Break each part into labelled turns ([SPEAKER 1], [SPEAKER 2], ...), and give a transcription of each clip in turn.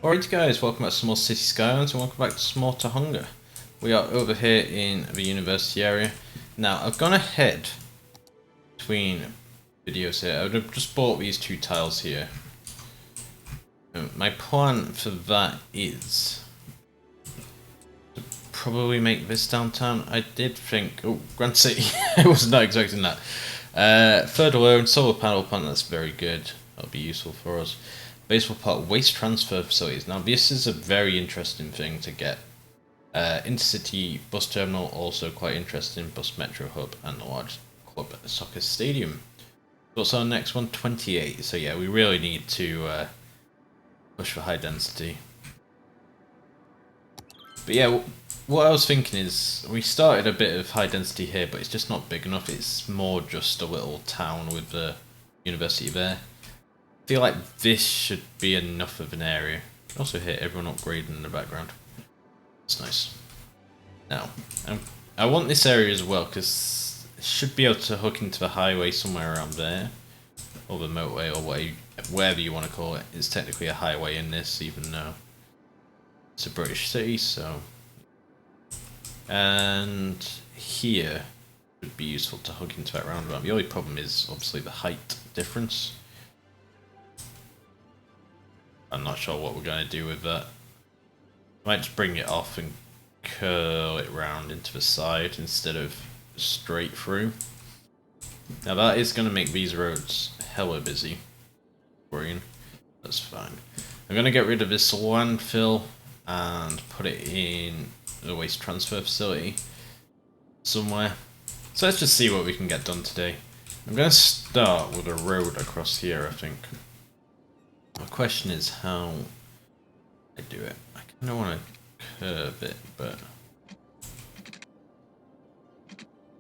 [SPEAKER 1] Alright guys, welcome back to some more City Skylines and welcome back to some more Tahonga. We are over here in the university area. Now, I've gone ahead between videos here. I've just bought these two tiles here. My plan for that is to probably make this downtown. I did think, oh, Grand City, I was not expecting that. Third alone, solar panel plant, that's very good. That'll be useful for us. Baseball park, waste transfer facilities. Now this is a very interesting thing to get. Intercity bus terminal, also quite interesting. Bus metro hub and a large club soccer stadium. What's our next one? 28. So yeah, we really need to push for high density. But yeah, what I was thinking is we started a bit of high density here, but it's just not big enough. It's more just a little town with the university there. I feel like this should be enough of an area. You can also hear everyone upgrading in the background. It's nice. Now, I want this area as well because it should be able to hook into the highway somewhere around there, or the motorway, or whatever you want to call it. It's technically a highway in this, even though it's a British city. So, and here would be useful to hook into that roundabout. The only problem is obviously the height difference. I'm not sure what we're going to do with that. Might just bring it off and curl it round into the side instead of straight through. Now that is going to make these roads hella busy. Green. That's fine. I'm going to get rid of this landfill and put it in the waste transfer facility somewhere. So let's just see what we can get done today. I'm going to start with a road across here, I think. My question is how I do it. I kind of want to curve it, but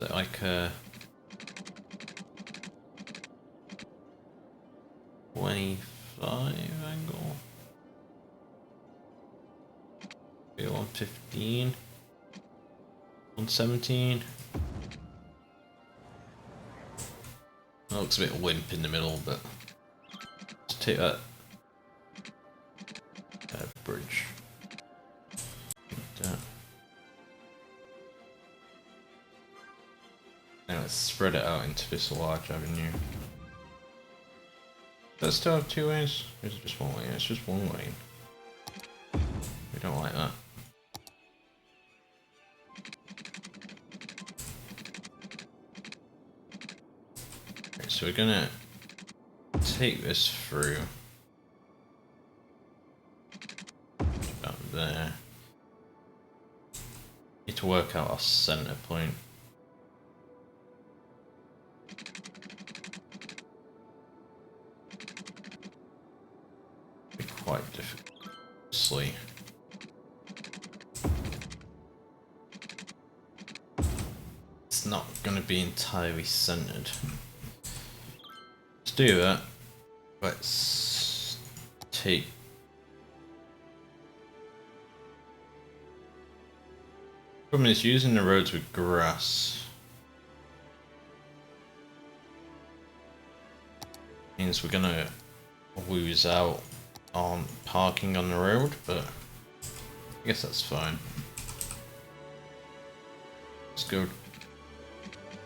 [SPEAKER 1] is it like a 25 angle? Maybe 115, 117. That looks a bit limp in the middle, but let's take that. Bridge. Now let's spread it out into this large avenue. Does it still have two ways? Or is it just one lane? It's just one lane. We don't like that. Okay, so we're gonna take this through. There. Need to work out our center point. Be quite difficult. It's not going to be entirely centered. Let's do that. Let's take. Problem is using the roads with grass means we're gonna lose out on parking on the road, but I guess that's fine. Let's go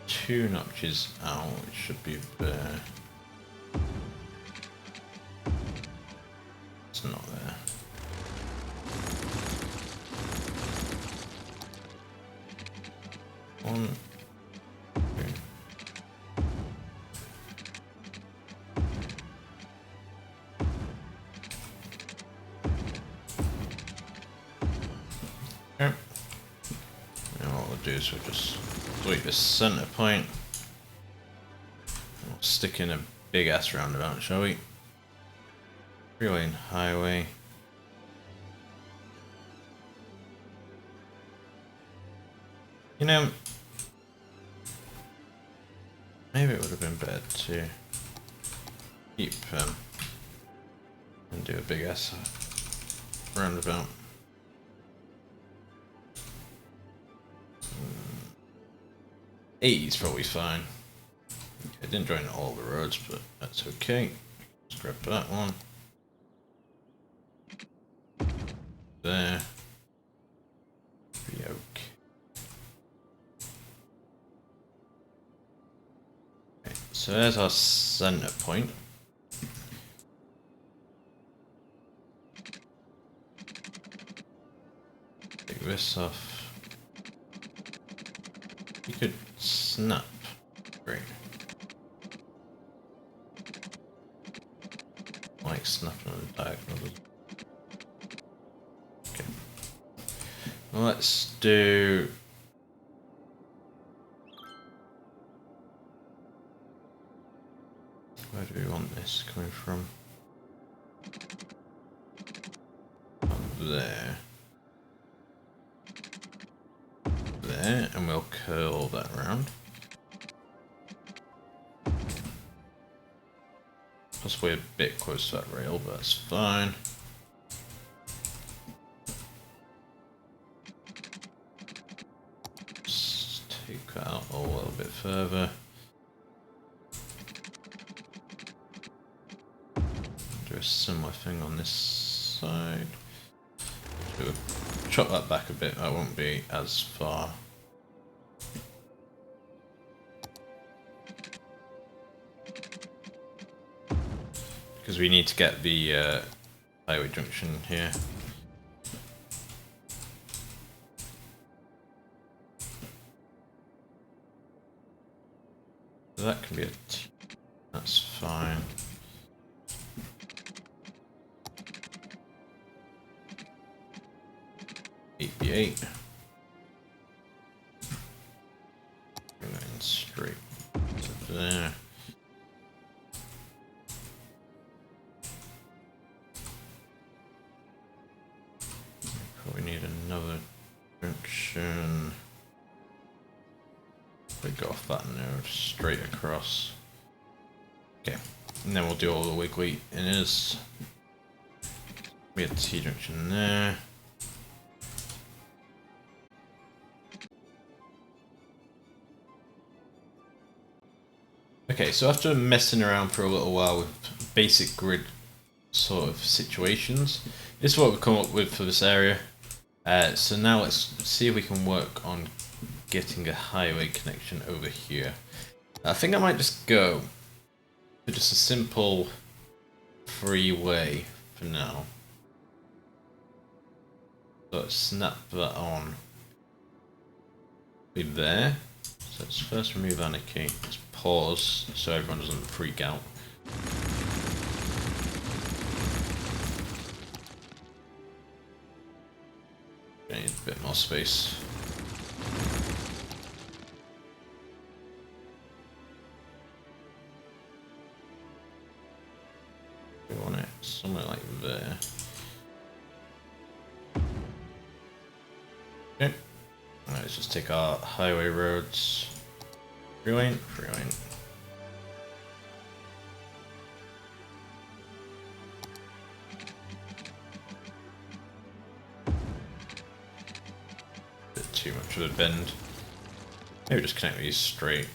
[SPEAKER 1] 2 notches out, it should be there. It's not there. One, two. Okay. Now what we'll do is we'll just delete this center point. We'll stick in a big ass roundabout, shall we? 3-lane highway. You know, maybe it would have been better to keep and do a big ass roundabout. 80 is probably fine. I didn't join all the roads, but that's okay. Let's grab that one. there. Be okay. Okay, so there's our center point. Take this off. You could snap. Great. Like snapping on the diagonal. Okay. Well, let's do. Where do we want this coming from? Up there. There, and we'll curl that round. Possibly a bit close to that rail, but that's fine. Just take that out a little bit further. Do a similar thing on this side. Chop that back a bit, that won't be as far. Because we need to get the highway junction here. So that can be a T. That's fine. $8. Bring that in straight to there. Probably need another junction. We go off that node straight across. Okay, and then we'll do all the wiggly inners. We have T junction there. Okay, so after messing around for a little while with basic grid sort of situations, this is what we've come up with for this area. So now let's see if we can work on getting a highway connection over here. I think I might just go for just a simple freeway for now. So let's snap that on. Be there. So let's first remove anarchy. Let's pause so everyone doesn't freak out. I need a bit more space. We want it somewhere like there. Okay. Let's just take our highway roads. Free lane, free lane. Bit too much of a bend. Maybe just connect these straight.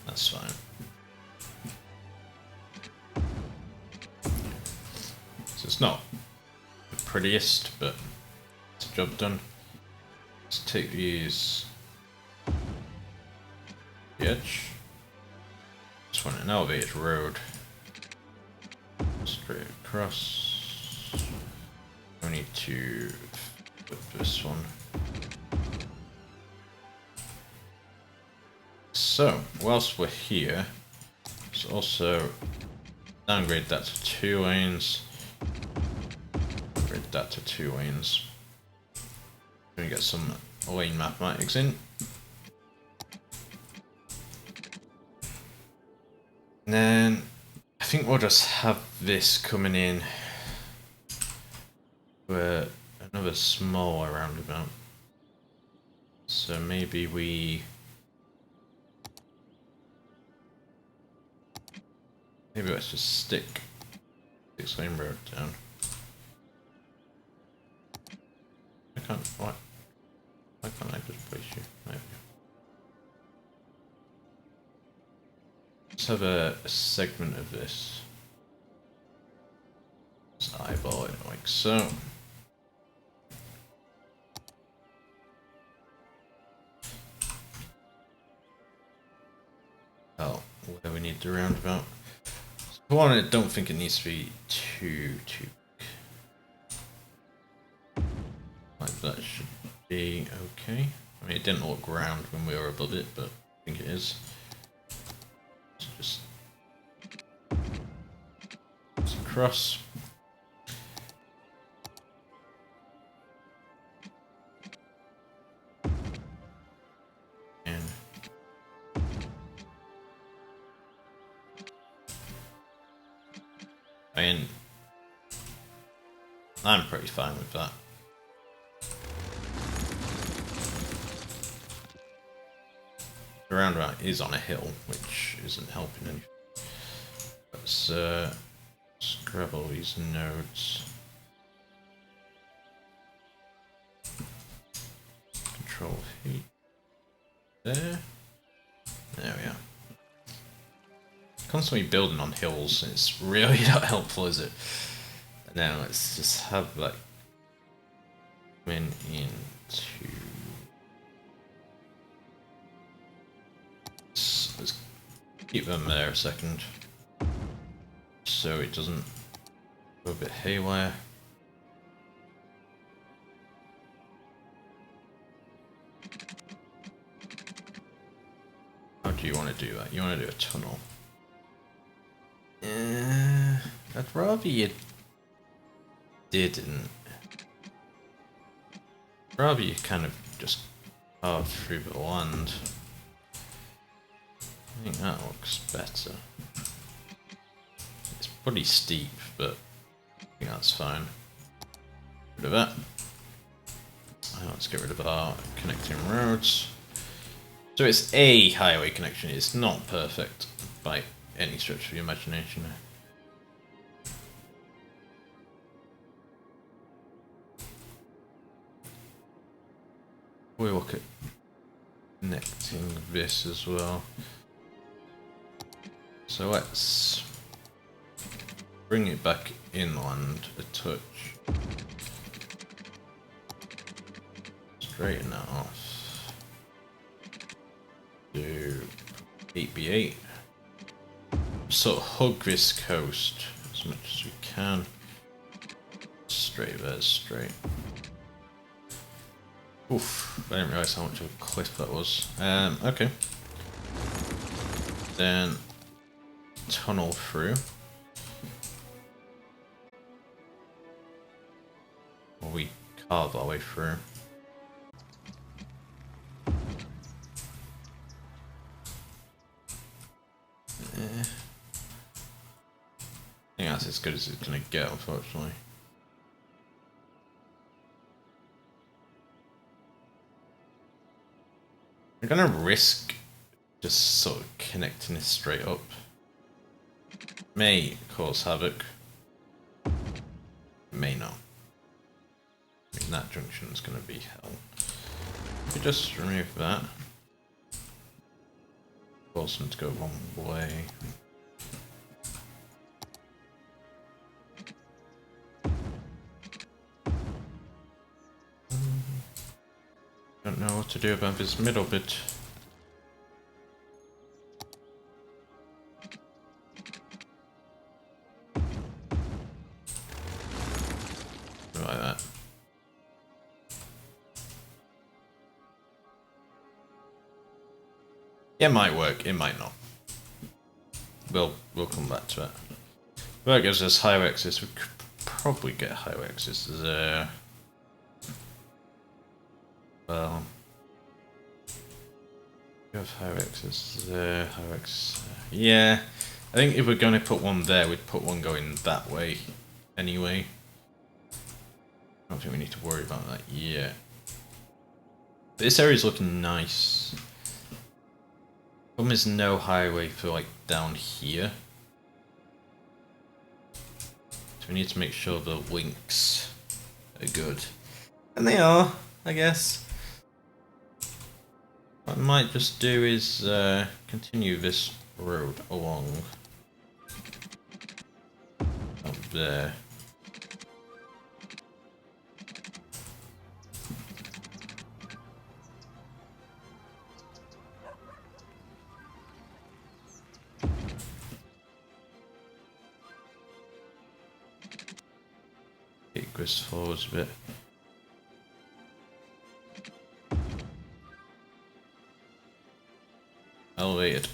[SPEAKER 1] That's fine. So it's not the prettiest, but it's a job done. Let's take these the edge. Just want an elevated road straight across. We need to put this one. So whilst we're here, let's also downgrade that to 2 lanes. Upgrade that to 2 lanes. Let me get some lane mathematics in. And then I think we'll just have this coming in for another smaller roundabout. So maybe let's just stick 6-lane road down. I can't. What? Why can't I just place you? Maybe. Let's have a segment of this. Just eyeball it like so. Oh, where we need the roundabout. So one, I don't think it needs to be too big. Like that should be okay. I mean, it didn't look round when we were above it, but I think it is. Just across. And I mean, I'm pretty fine with that. The roundabout is on a hill, which isn't helping anything. Let's grab all these nodes. Control heat. There. There we are. Constantly building on hills, it's really not helpful, is it? Now let's just have like went into. Let's keep them there a second, so it doesn't go a bit haywire. How do you want to do that? You want to do a tunnel? I'd rather you didn't. Rather you kind of just carve through the land. I think that looks better. It's pretty steep, but I think that's fine. Get rid of that. Let's get rid of our connecting roads. So it's a highway connection, it's not perfect by any stretch of the imagination. We look at connecting this as well. So let's bring it back inland a touch. Straighten that off. Do 8x8. Sort of hug this coast as much as we can. Straight there, straight. Oof, I didn't realise how much of a cliff that was. Okay. Then tunnel through. Or we carve our way through. I think that's as good as it's gonna get, unfortunately. I'm gonna risk just sort of connecting this straight up. May cause havoc. May not. I mean, that junction is gonna be hell. We just remove that. Force them to go one way. Don't know what to do about this middle bit. Like that. It might work, it might not. We'll come back to it. Well, it gives us higher access. We could probably get higher access there. Well, we have higher access there, higher access there. Yeah, I think if we're going to put one there, we'd put one going that way anyway. I don't think we need to worry about that yet. This area's looking nice. Problem is no highway for like down here. So we need to make sure the links are good. And they are, I guess. What I might just do is continue this road along up there. this forwards a bit. Elevated.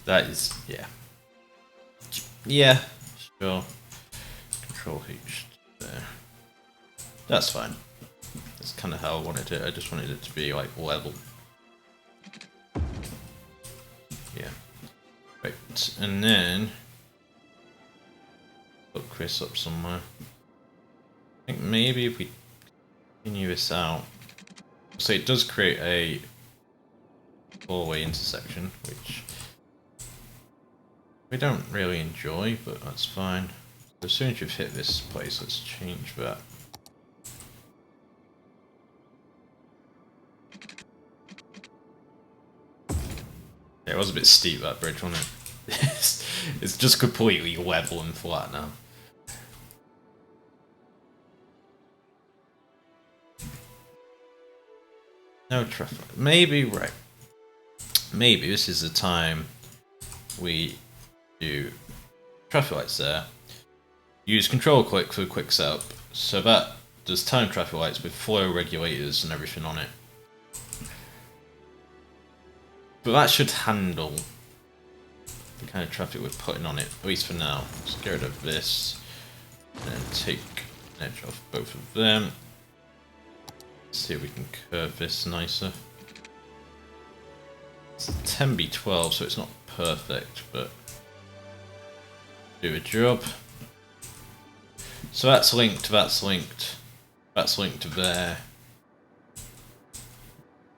[SPEAKER 1] That is, yeah. Yeah, sure. Control H there. That's fine. That's kind of how I wanted it. I just wanted it to be like level. Yeah. Right, and then put Chris up somewhere. I think maybe if we continue this out, so it does create a four-way intersection, which we don't really enjoy, but that's fine. As soon as you've hit this place, let's change that. Yeah, it was a bit steep, that bridge, wasn't it? It's just completely level and flat now. No traffic. Maybe, right. Maybe this is the time we do traffic lights there. Use control click for a quick setup. So that does time traffic lights with flow regulators and everything on it. But that should handle the kind of traffic we're putting on it, at least for now. Let's get rid of this and take an edge off both of them. Let's see if we can curve this nicer. It's 10b12, so it's not perfect, but do a job. So that's linked, that's linked, that's linked to there.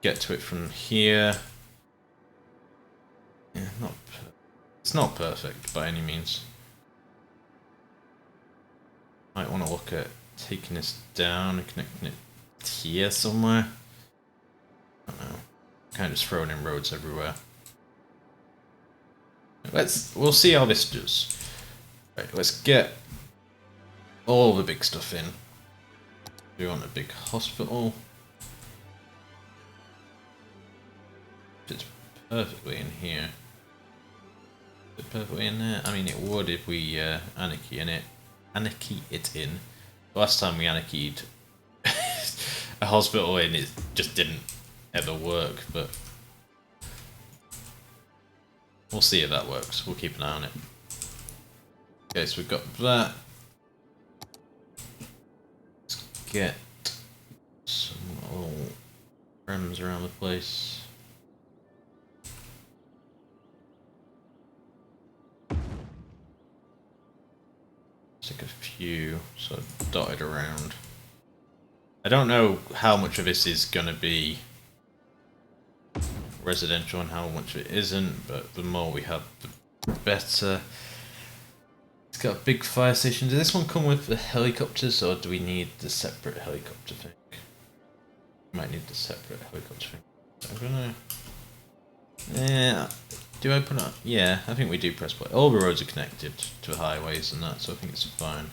[SPEAKER 1] Get to it from here. Yeah, it's not perfect by any means. Might want to look at taking this down and connecting it here somewhere. I don't know. Kind of just throwing in roads everywhere. We'll see how this does. Right, let's get all the big stuff in. We want a big hospital. Fits perfectly in here. Fit perfectly in there. I mean, it would if we anarchy it in. The last time we anarchied a hospital in, it just didn't ever work, but we'll see if that works. We'll keep an eye on it. Okay, so we've got that. Let's get some little rims around the place. Take a few sort of dotted around. I don't know how much of this is gonna be residential and how much of it isn't, but the more we have, the better. It's got a big fire station. Does this one come with the helicopters, or do we need the separate helicopter thing? We might need the separate helicopter thing. So I'm gonna... Yeah, do I put it? Yeah, I think we do press play. All the roads are connected to highways and that, so I think it's fine.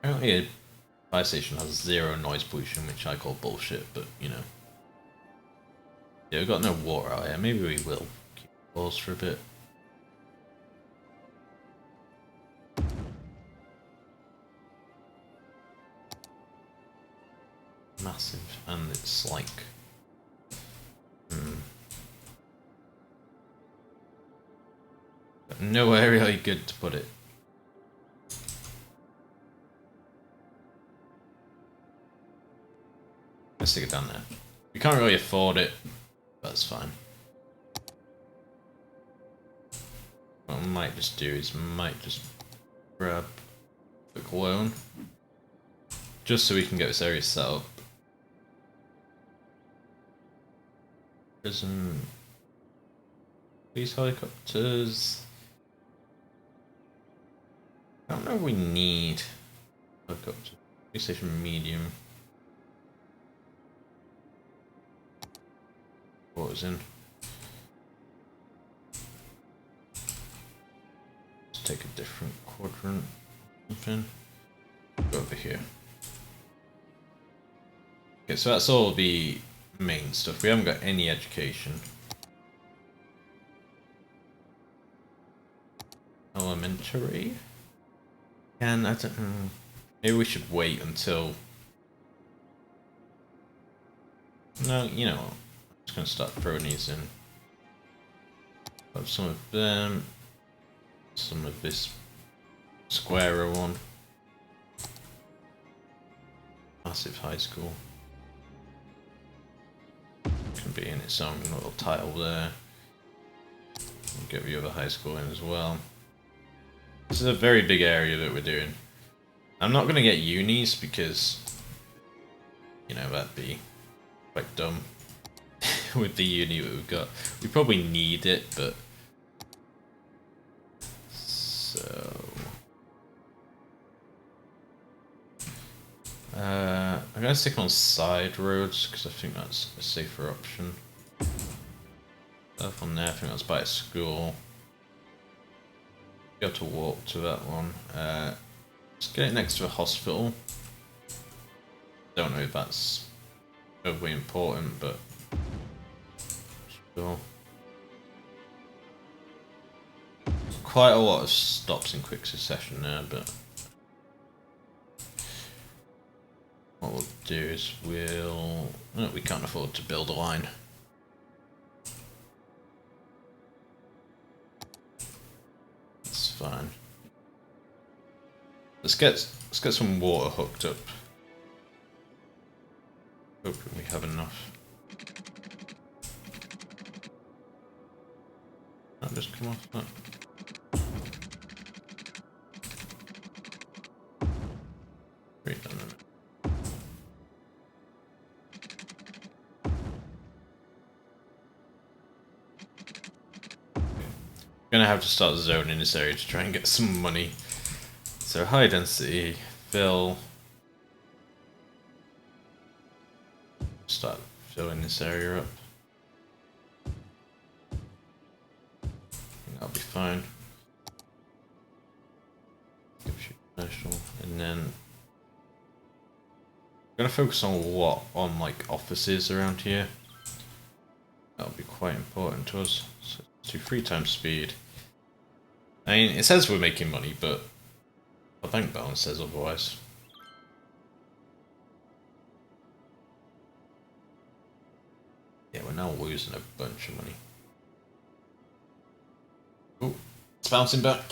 [SPEAKER 1] Apparently a fire station has zero noise pollution, which I call bullshit, but you know. Yeah, we've got no water out here. Maybe we will keep pause for a bit. Massive, and it's like... Got nowhere really good to put it. Let's stick it down there. We can't really afford it, but that's fine. What I might just do is might just grab a quick loan, just so we can get this area set up. Prison. These helicopters. I don't know if we need helicopter. PlayStation medium. What was in? Let's take a different quadrant. Something. Go over here. Okay, so that's all the main stuff. We haven't got any education. elementary. And I don't know. Maybe we should wait until. No, you know what? I'm just gonna start throwing these in. Have some of them. Some of this squarer one. Massive high school. Can be in its own little title there. We'll get the other high school in as well. This is a very big area that we're doing. I'm not going to get unis because, you know, that'd be quite dumb with the uni that we've got. We probably need it, but... So... I'm going to stick on side roads because I think that's a safer option. Up on there, I think that's by a school. Be able to walk to that one. Just get it next to a hospital. Don't know if that's overly important, but sure. Quite a lot of stops in quick succession there, but what we'll do is we'll... No, we can't afford to build a line. That's fine. Let's get some water hooked up. Hoping we have enough. I'll just come off that. Wait a minute. I'm gonna have to start zoning this area to try and get some money. So high density, fill. Start filling this area up. I think that'll be fine. Commercial, and then I'm gonna focus on a lot on like offices around here. That'll be quite important to us. So let's do 3 times speed. I mean, it says we're making money, but our bank balance says otherwise. Yeah, we're now losing a bunch of money. Oh, it's bouncing back.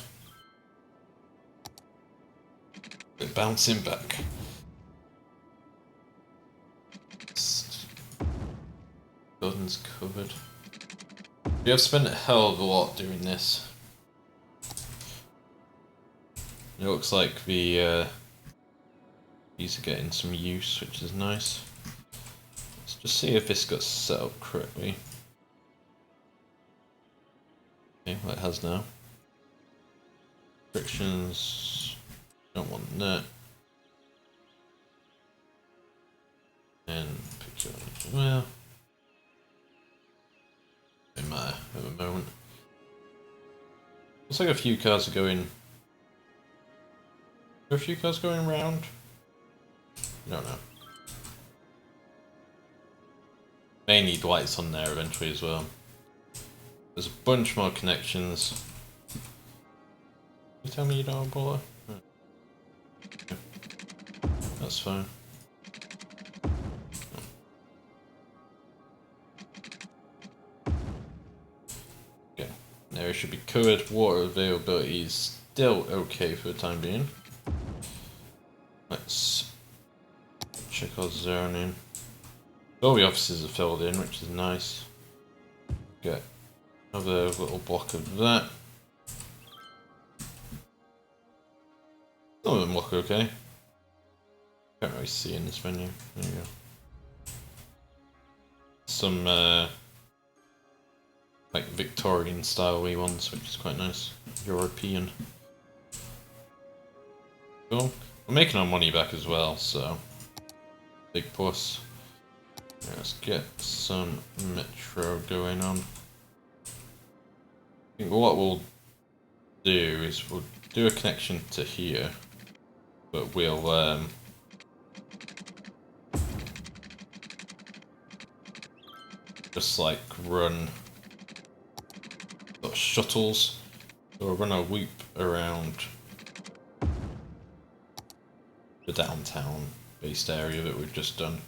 [SPEAKER 1] We're bouncing back. Building's covered. We have spent a hell of a lot doing this. It looks like these are getting some use, which is nice. Let's just see if this got set up correctly. Okay, well it has now. Restrictions, don't want that. And picture, well, doesn't matter at the moment. Looks like a few cars are going. Are a few cars going round? I don't know. May need lights on there eventually as well. There's a bunch more connections. You tell me you don't have a baller? Okay. That's fine. Okay. Now it should be covered. Water availability is still okay for the time being. Let's check our zoning. All the offices are filled in, which is nice. Get another little block of that. Some of them look okay. Can't really see in this menu. There you go. Some like Victorian style-y ones, which is quite nice. European. Cool. We're making our money back as well, so big plus. Let's get some metro going on. I think what we'll do is we'll do a connection to here, but we'll just like run sort of shuttles, or run a loop around the downtown based area that we've just done.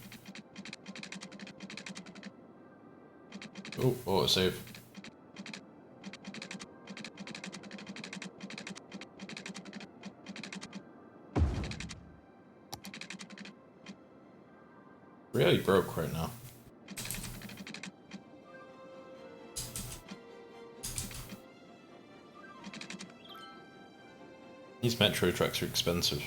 [SPEAKER 1] Oh, autosave. Really broke right now. These metro tracks are expensive.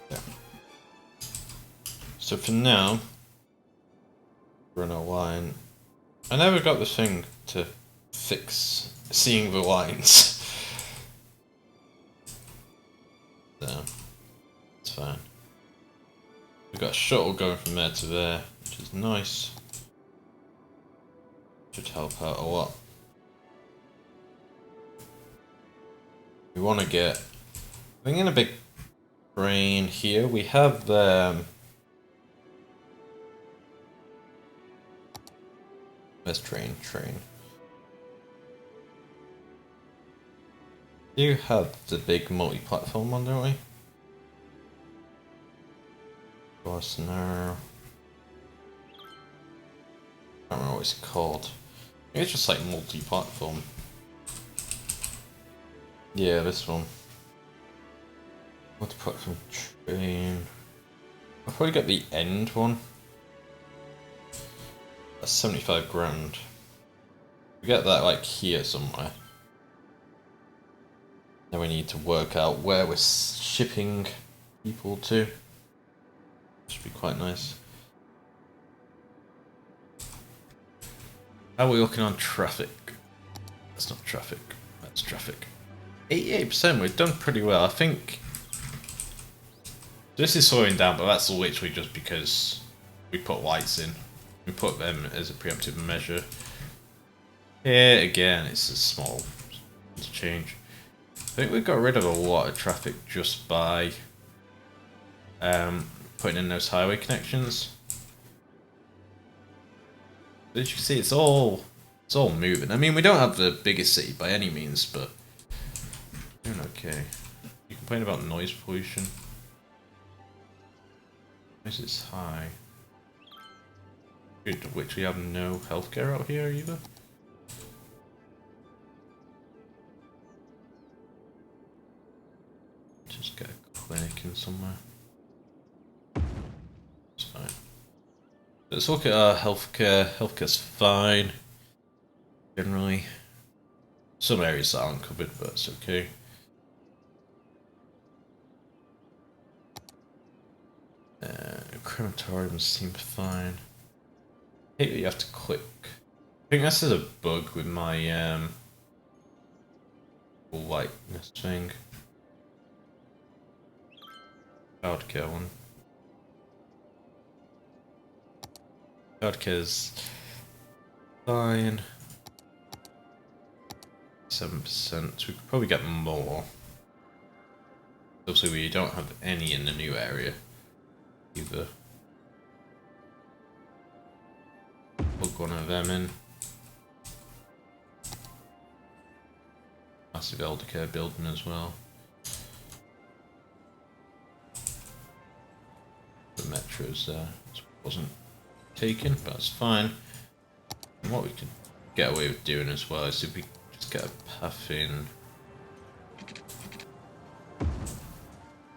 [SPEAKER 1] Yeah. So for now, run a line. I never got the thing to fix seeing the lines. So, it's fine. We've got a shuttle going from there to there, which is nice. Should help out a lot. We want to get... I think in a big train here, we have let's train. You have the big multi-platform one, don't we? Of course, no. I don't know what it's called. I think it's just like multi-platform. Yeah, this one. Multi-platform train. I'll probably get the end one. That's 75 grand. We get that like here somewhere. Then we need to work out where we're shipping people to. Should be quite nice. How are we looking on traffic? That's not traffic, that's traffic. 88%, we've done pretty well. I think this is slowing down, but that's literally just because we put lights in. We put them as a preemptive measure. Here again, it's a small change. I think we got rid of a lot of traffic just by putting in those highway connections. As you can see, it's all moving. I mean, we don't have the biggest city by any means, but doing okay. You complain about noise pollution. Noise is high. Which we have no healthcare out here either. Just get a clinic in somewhere. It's fine. Let's look at our healthcare. Healthcare's fine. Generally. Some areas aren't covered, but it's okay. Crematoriums seem fine. I hate that you have to click. I think this is a bug with my lightness thing. Childcare one. Childcare's fine. 7%, so we could probably get more. Obviously we don't have any in the new area either. Plug one of them in. Massive eldercare building as well. The metro's there. It wasn't taken, but it's fine. And what we could get away with doing as well is if we just get a path in.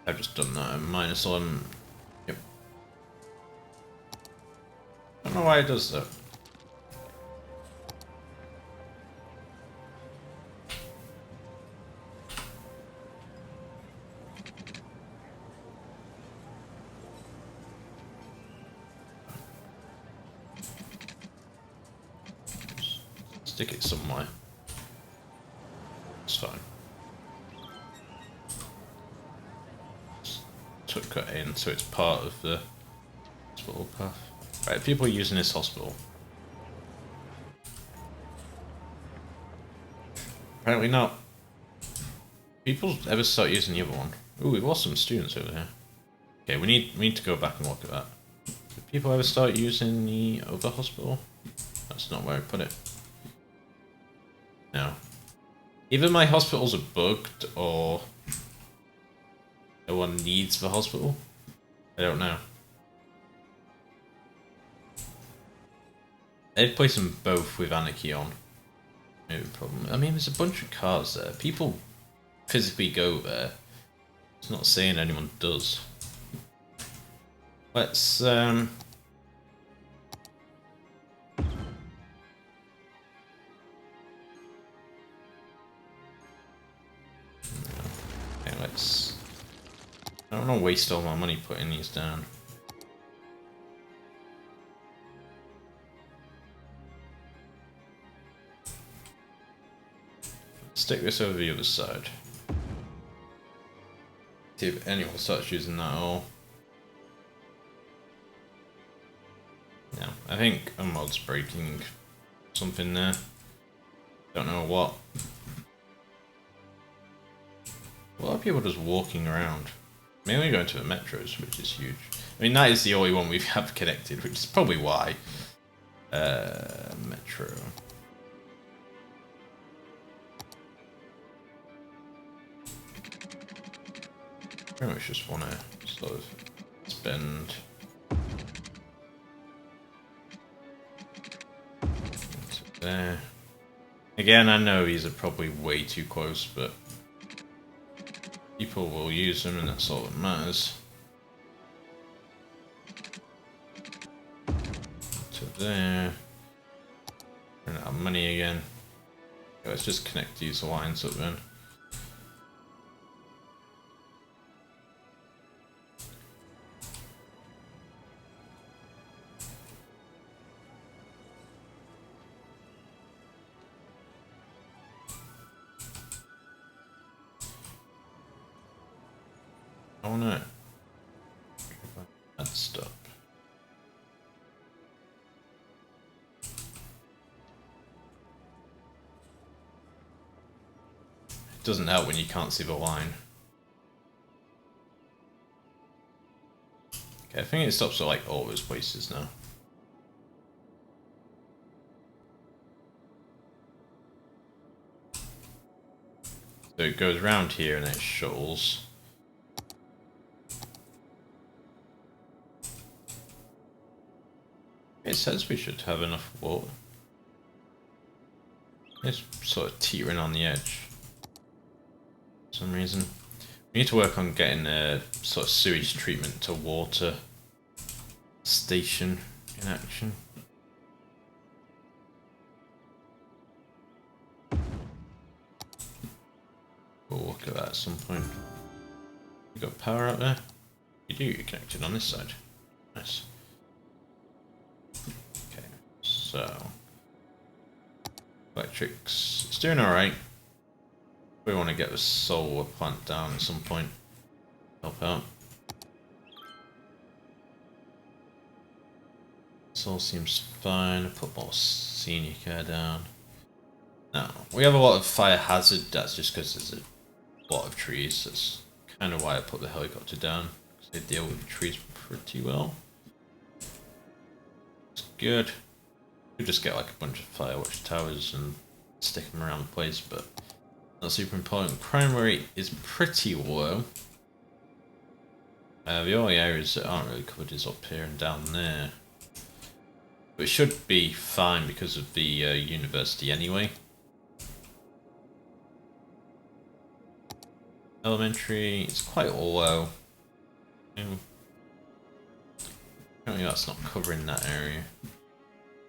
[SPEAKER 1] I've just done that at -1. Yep. I don't know why it does that. Stick it somewhere. It's fine. Cut in so it's part of the hospital path. Right, people are using this hospital. Apparently not. People ever start using the other one? Ooh, we've lost some students over here. Okay, we need to go back and look at that. Do people ever start using the other hospital? That's not where I put it. No. Either my hospitals are bugged or no one needs the hospital. I don't know. They'd place them both with Anarchy on. No problem. I mean, there's a bunch of cars there. People physically go there. It's not saying anyone does. Let's okay, let's. I don't want to waste all my money putting these down. Stick this over the other side. See if anyone starts using that at all. No, I think a mod's breaking something there. Don't know what. A lot of people just walking around. Mainly going to the metros, which is huge. I mean, that is the only one we have connected, which is probably why. Metro. Pretty much just want to sort of spend there. Again, I know these are probably way too close, but people will use them and that's all that matters. To there. Run out of money again. Okay, let's just connect these lines up then. I wanna that stop. It doesn't help when you can't see the line. Okay, I think it stops at like all those places now. So it goes around here and then it shuttles. It says we should have enough water. It's sort of teetering on the edge. For some reason. We need to work on getting a sort of sewage treatment to water station in action. We'll look at that at some point. You got power out there? You do, you're connected on this side. Nice. Okay, so electrics, it's doing alright. We want to get the solar plant down at some point. Help out. This all seems fine. I'll put more senior care down. Now, we have a lot of fire hazard, that's just because there's a lot of trees. That's kind of why I put the helicopter down, because they deal with the trees pretty well. It's good. You just get like a bunch of fire watch towers and stick them around the place, but not super important. Crime rate is pretty low. The only areas that aren't really covered is up here and down there. But it should be fine because of the university anyway. Elementary, it's quite low. Apparently that's not covering that area.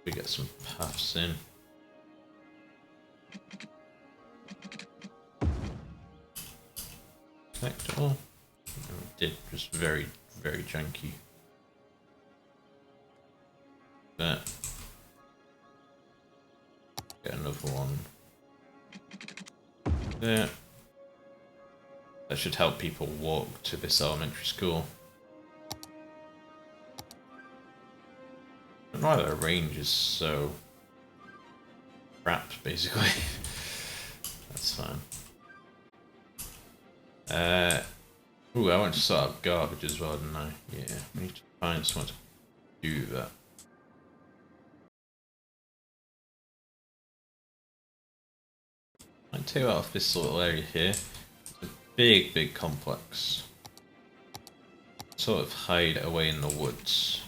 [SPEAKER 1] We get some paths in. Connect all. Did just very, very janky. That. Get another one. There. That should help people walk to this elementary school. I don't know why their range is so crap, basically. That's fine. Ooh, I went to sort out garbage as well, didn't I? Yeah, we need to find someone to do that. I'll take out of this little area here. It's a big complex. Sort of hide away in the woods.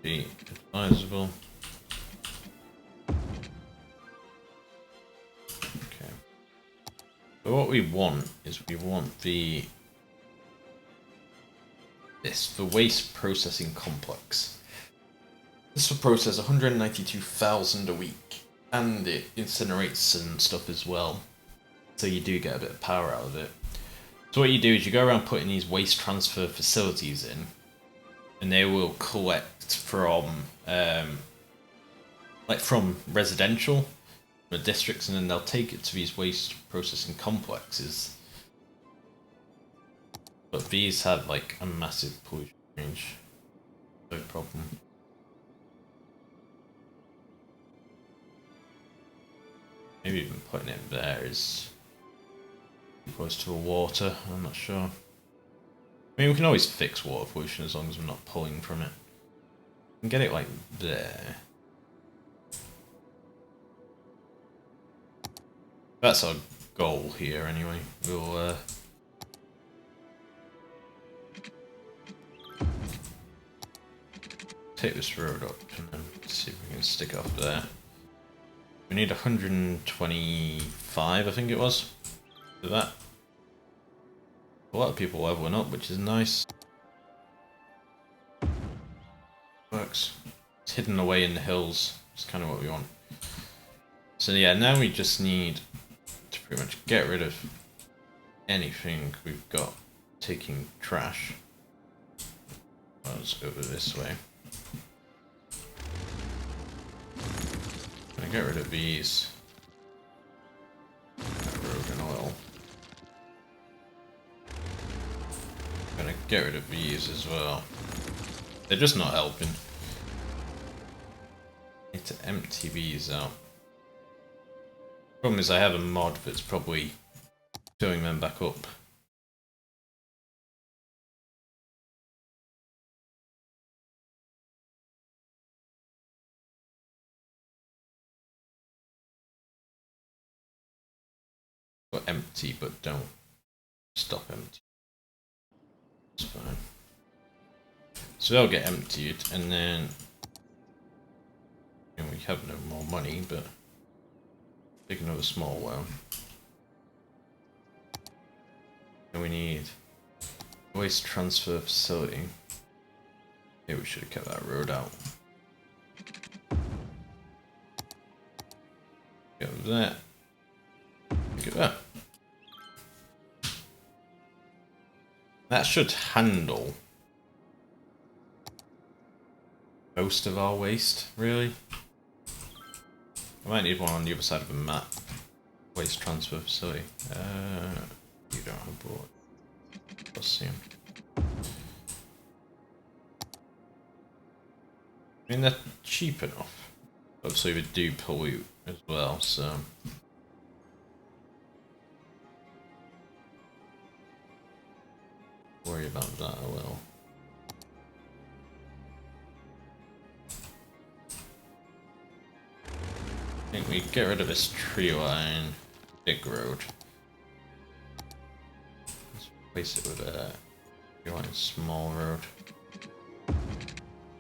[SPEAKER 1] Be advisable. Okay. But what we want is we want the waste processing complex. This will process 192,000 a week, and it incinerates and stuff as well. So you do get a bit of power out of it. So what you do is you go around putting these waste transfer facilities in, and they will collect from from residential districts, and then they'll take it to these waste processing complexes. But these have like a massive pollution range. No problem. Maybe even putting it there is close to the water, I'm not sure. I mean, we can always fix water pollution as long as we're not pulling from it. We can get it like there. That's our goal here anyway. We'll take this road up and then see if we can stick it up there. We need 125, I think it was, for that. A lot of people leveling up, which is nice. Works. It's hidden away in the hills. It's kind of what we want. So yeah, now we just need to pretty much get rid of anything we've got taking trash. Well, let's go this way. I'm gonna get rid of these. Road and oil. I'm gonna get rid of these as well. They're just not helping. Need to empty these out. Problem is I have a mod that's probably filling them back up. But empty, but don't stop empty. It's fine. So they'll get emptied, and then we have no more money, but take another small one. And we need a waste transfer facility. Maybe we should have kept that road out. Get that. Look at that. That should handle most of our waste, really. I might need one on the other side of the map. Waste transfer facility. You don't have a board. Let's see. I mean, they're cheap enough. Obviously, we do pollute as well, so. Worry about that a little. I think we get rid of this tree line, big road. Let's replace it with a tree line, small road.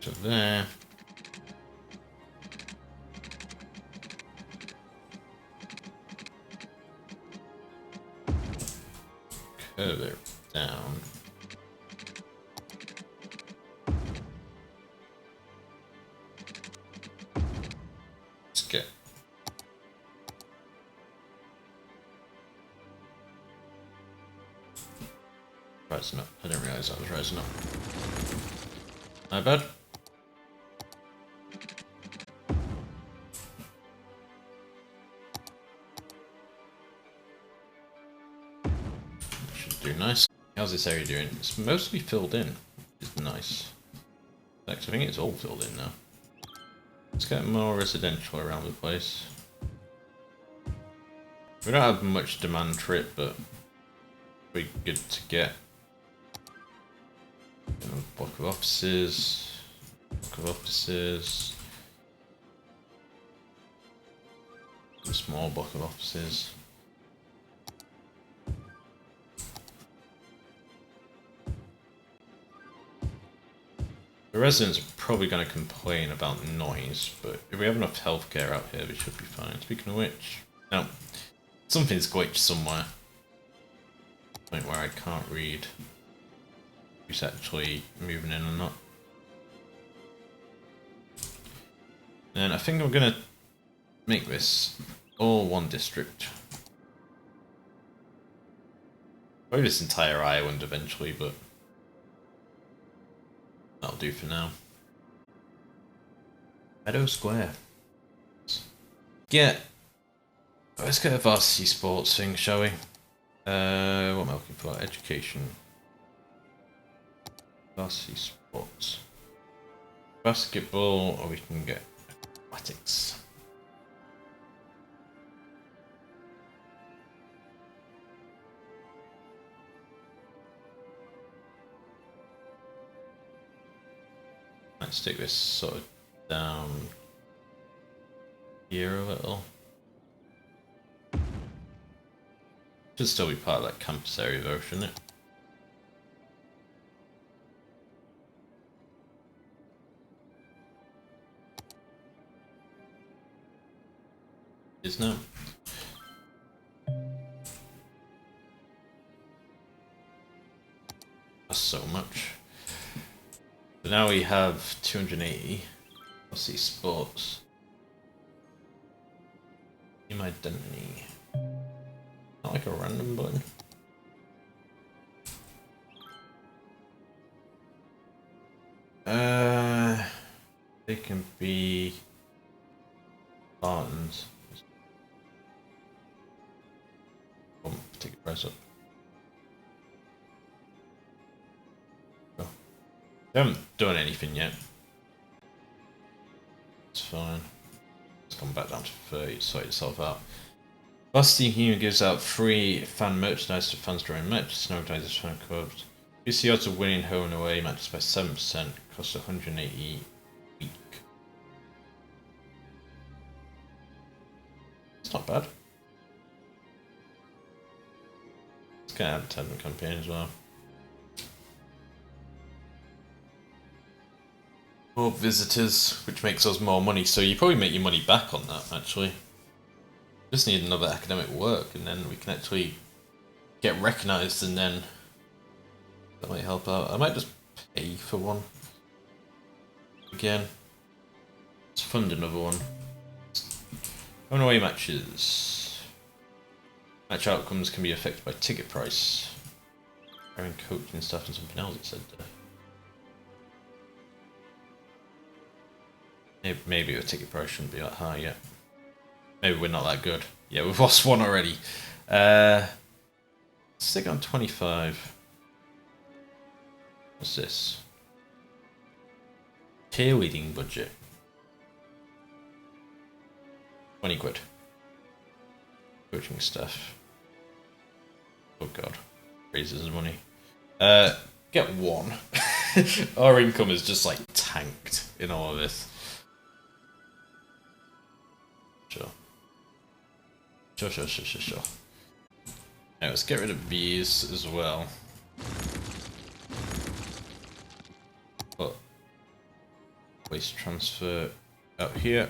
[SPEAKER 1] So there. Curve it down. Get rising up. I didn't realize I was rising up. My bad. Should do nice. How's this area doing? It's mostly filled in. It's nice. Actually, I think it's all filled in now. Let's get more residential around the place. We don't have much demand for it, but it'd be good to get block of offices. Block of offices. A small block of offices. The residents are probably going to complain about noise, but if we have enough healthcare out here, we should be fine. Speaking of which, no, something's glitched somewhere. Point where I can't read who's actually moving in or not. And I think I'm going to make this all one district. Probably this entire island eventually, but that'll do for now. Meadow Square. Yeah. Let's get a varsity sports thing, shall we? What am I looking for? Education. Varsity sports. Basketball, or we can get athletics. Let's take this sort of down here a little. Should still be part of that campus area though, shouldn't it? It is now. That's so much. So now we have 280. Let's see, sports. Team identity. Not like a random button. They can be Spartans. Take a price up. They haven't done anything yet. It's fine. It's gone back down to 30 to sort itself out. Varsity Human gives out free fan merchandise to fans during matches and organizes fan clubs. Increase the odds of winning home and away matches by 7%, costs 180 a week. It's not bad. Let's get an advertisement campaign as well. More visitors, which makes us more money, so you probably make your money back on that actually. Just need another academic work and then we can actually get recognised, and then that might help out. I might just pay for one. Again. Let's fund another one. Home and away matches. Match outcomes can be affected by ticket price. Hiring coaching staff and something else it said there. Maybe the ticket price shouldn't be that high yet. Maybe we're not that good. Yeah, we've lost one already. Stick on 25. What's this? Cheerleading budget. 20 quid. Coaching staff. Oh god. Raises money. Get one. Our income is just like tanked in all of this. Sure. Now let's get rid of these as well. But waste transfer out here.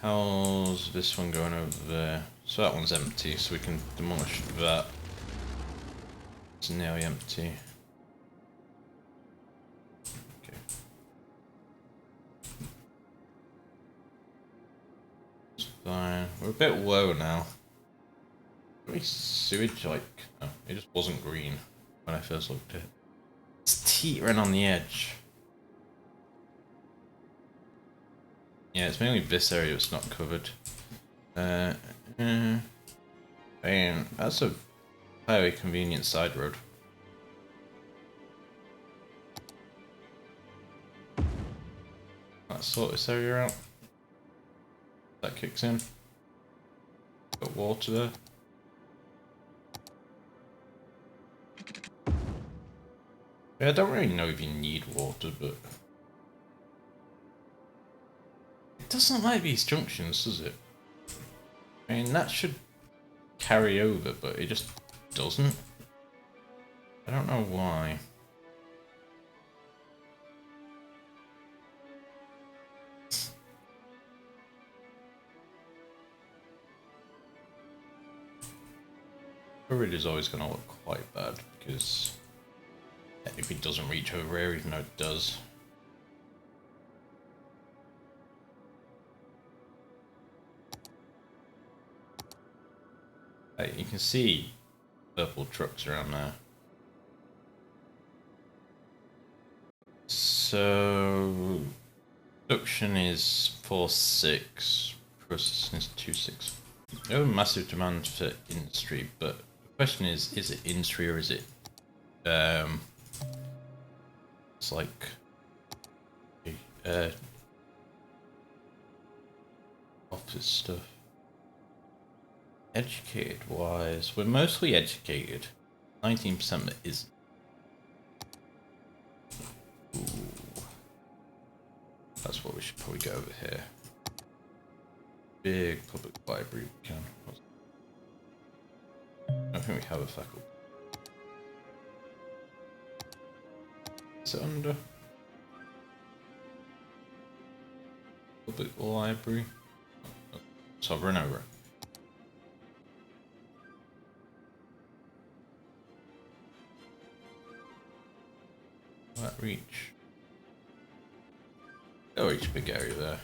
[SPEAKER 1] How's this one going over there? So that one's empty, so we can demolish that. It's nearly empty. Fine. We're a bit low now. Any sewage like? Oh, it just wasn't green when I first looked at it. It's teetering on the edge. Yeah, it's mainly this area that's not covered. Man, that's a highly convenient side road. Let's sort this area out. That kicks in. Got water there. I don't really know if you need water, but it doesn't like these junctions, does it? I mean, that should carry over, but it just doesn't. I don't know why. It is always going to look quite bad because if it doesn't reach over here, even though it does. You can see purple trucks around there. So production is 4.6, processing is 2.6. We have a massive demand for industry, but the question is it industry or is it it's like office stuff. Educated wise, we're mostly educated. 19% that isn't. Ooh. That's what we should probably go over here. Big public library we can. I don't think we have a faculty. Is it under? Public library? So I've run over it. Will that reach? It'll reach a big area there.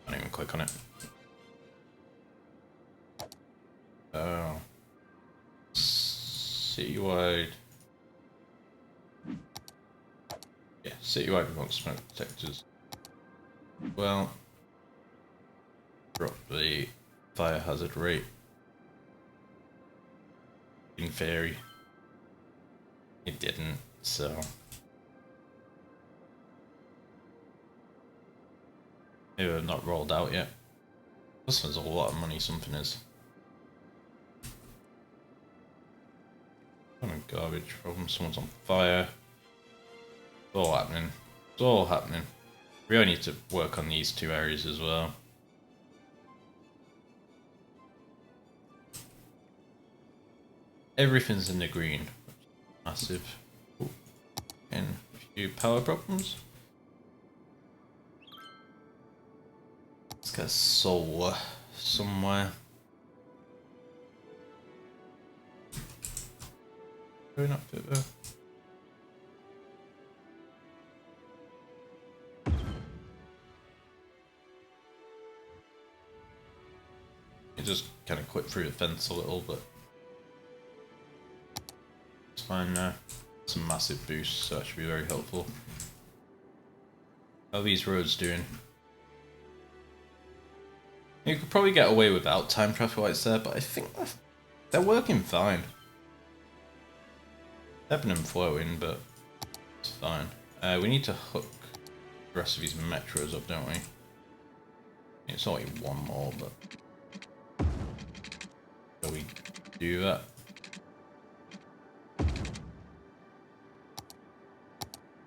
[SPEAKER 1] Can't even click on it. Oh. Citywide. Yeah, citywide we want smoke detectors. Well, drop the fire hazard rate. In theory, it didn't, so maybe they've not rolled out yet. This there's a lot of money, something is. Kind of garbage problem, someone's on fire. It's all happening. It's all happening. We only need to work on these two areas as well. Everything's in the green. Massive. Ooh. And a few power problems. Let's get solar somewhere. Going up it there. It just kind of clipped through the fence a little, but it's fine now. Some massive boosts, so that should be very helpful. How are these roads doing? You could probably get away without time traffic lights there, but I think they're working fine. Ebbing and flowing, but it's fine. We need to hook the rest of these metros up, don't we? It's only one more, but shall we do that?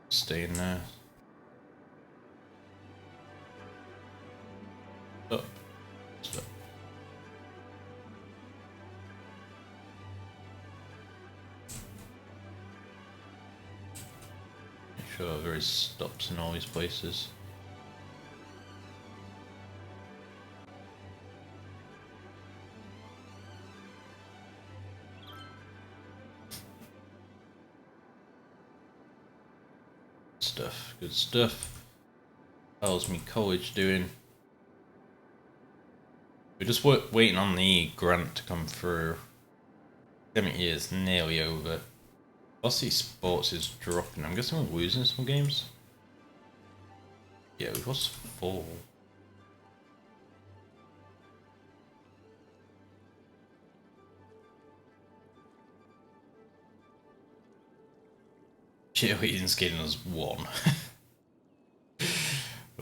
[SPEAKER 1] Stay in there. Up. Stop. Make sure there is stops in all these places. Stuff, good stuff. How's me college doing? We're just waiting on the grant to come through. 7 years nearly over. Velocity Sports is dropping. I'm guessing we're losing some games. Yeah, we've lost 4. Cheerleading skating us 1.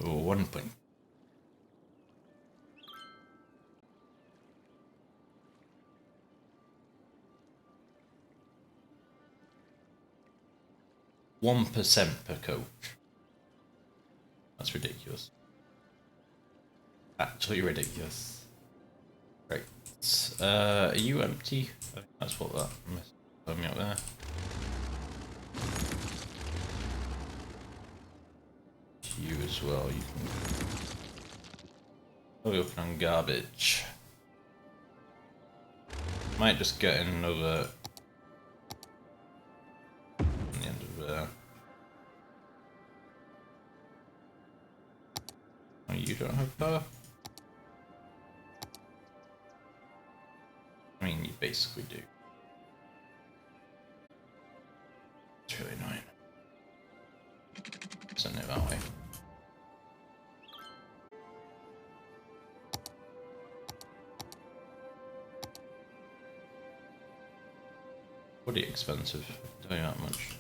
[SPEAKER 1] Oh, 1 point. 1% per coach. That's ridiculous. Actually ridiculous. Right. Are you empty? I think that's what that messed me up there. You as well, you can open on garbage. Might just get another on the end of there. Oh, you don't have power? I mean, you basically do. It's really annoying. Send it that way. Pretty expensive, I'll tell you that much.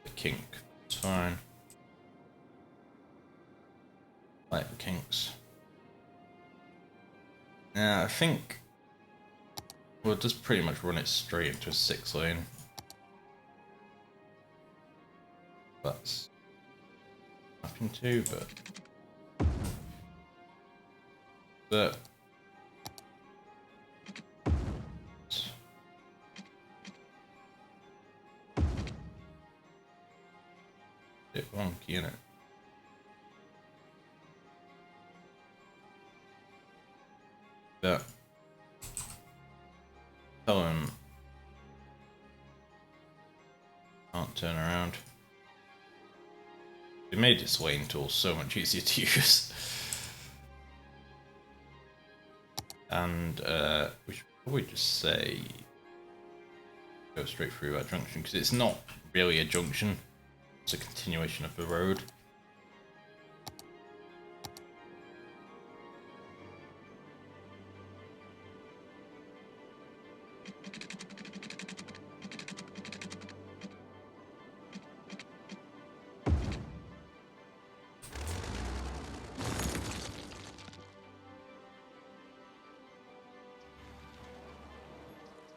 [SPEAKER 1] The kink, it's fine. Like the kinks. Now I think we'll just pretty much run it straight into a 6-lane. That's nothing to, but bit wonky, innit? But tell him can't turn around. We made this lane tool so much easier to use. And we should probably just say go straight through that junction, because it's not really a junction, it's a continuation of the road.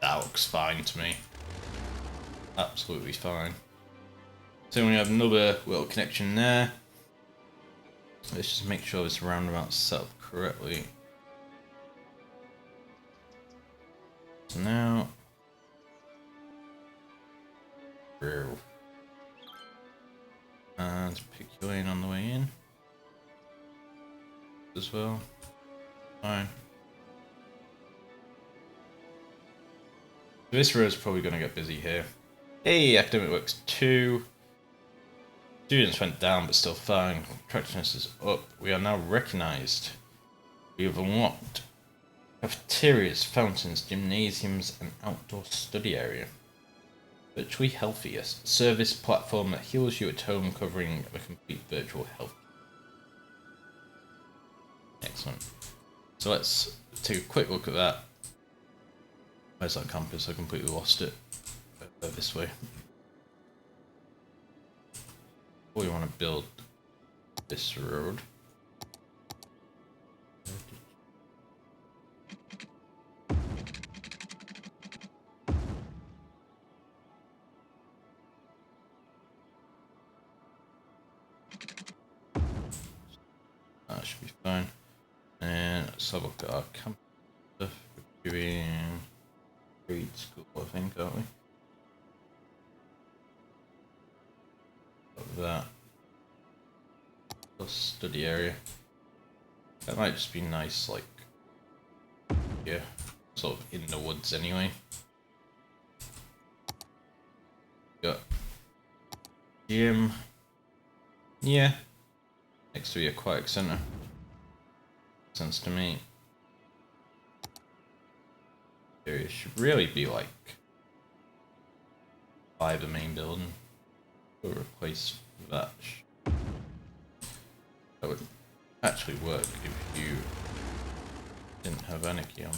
[SPEAKER 1] That looks fine to me. Absolutely fine. So we have another little connection there. Let's just make sure this roundabout's set up correctly. So now, through. And pick your lane on the way in as well. Fine. This row is probably going to get busy here. Hey, academic works 2. Students went down, but still fine. Attractiveness is up. We are now recognized. We have unlocked cafeterias, fountains, gymnasiums, and outdoor study area. Virtually Healthiest service platform that heals you at home, covering a complete virtual health. Excellent. So let's take a quick look at that. Where's that campus? I completely lost it. This way. We want to build this road. That should be fine. And let's have a look at our campus stuff. We're doing grade school, I think, aren't we? That plus study area. That might just be nice, like, yeah, sort of in the woods anyway. Got gym, yeah, next to the aquatic center. Makes sense to me. Area should really be like by the main building. We'll replace that. That would actually work if you didn't have anarchy on.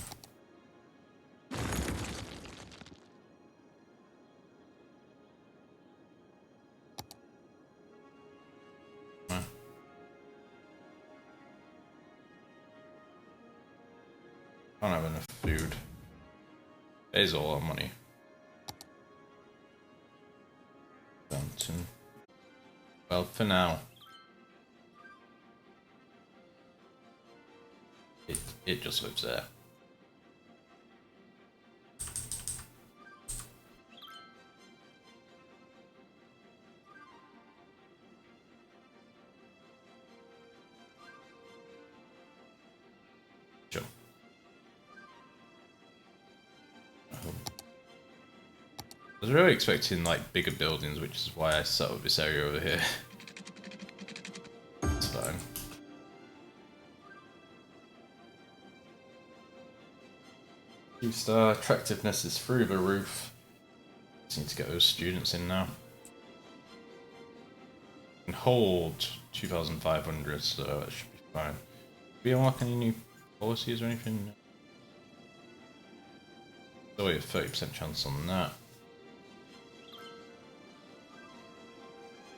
[SPEAKER 1] I don't have enough food. There's a lot of money. Fountain. Well, for now, it just lives there. Sure. I was really expecting like bigger buildings, which is why I set up this area over here. It's fine. Star attractiveness is through the roof. Just need to get those students in now. And hold 2,500, so that should be fine. Do we unlock any new policies or anything? So we have 30% chance on that.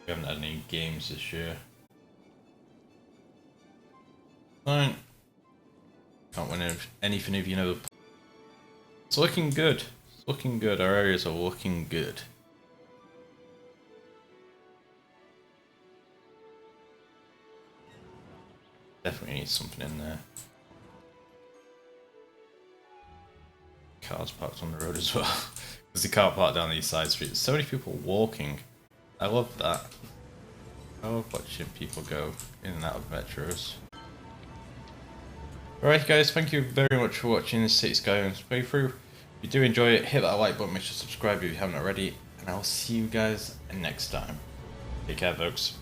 [SPEAKER 1] We haven't had any games this year. Fine. Can't win anything if you know. It's looking good. It's looking good. Our areas are looking good. Definitely need something in there. Cars parked on the road as well. Because you can't park down these side streets. So many people walking. I love that. I love watching people go in and out of metros. Alright guys, thank you very much for watching this City Skylines playthrough. If you do enjoy it, hit that like button, make sure to subscribe if you haven't already, and I'll see you guys next time. Take care folks.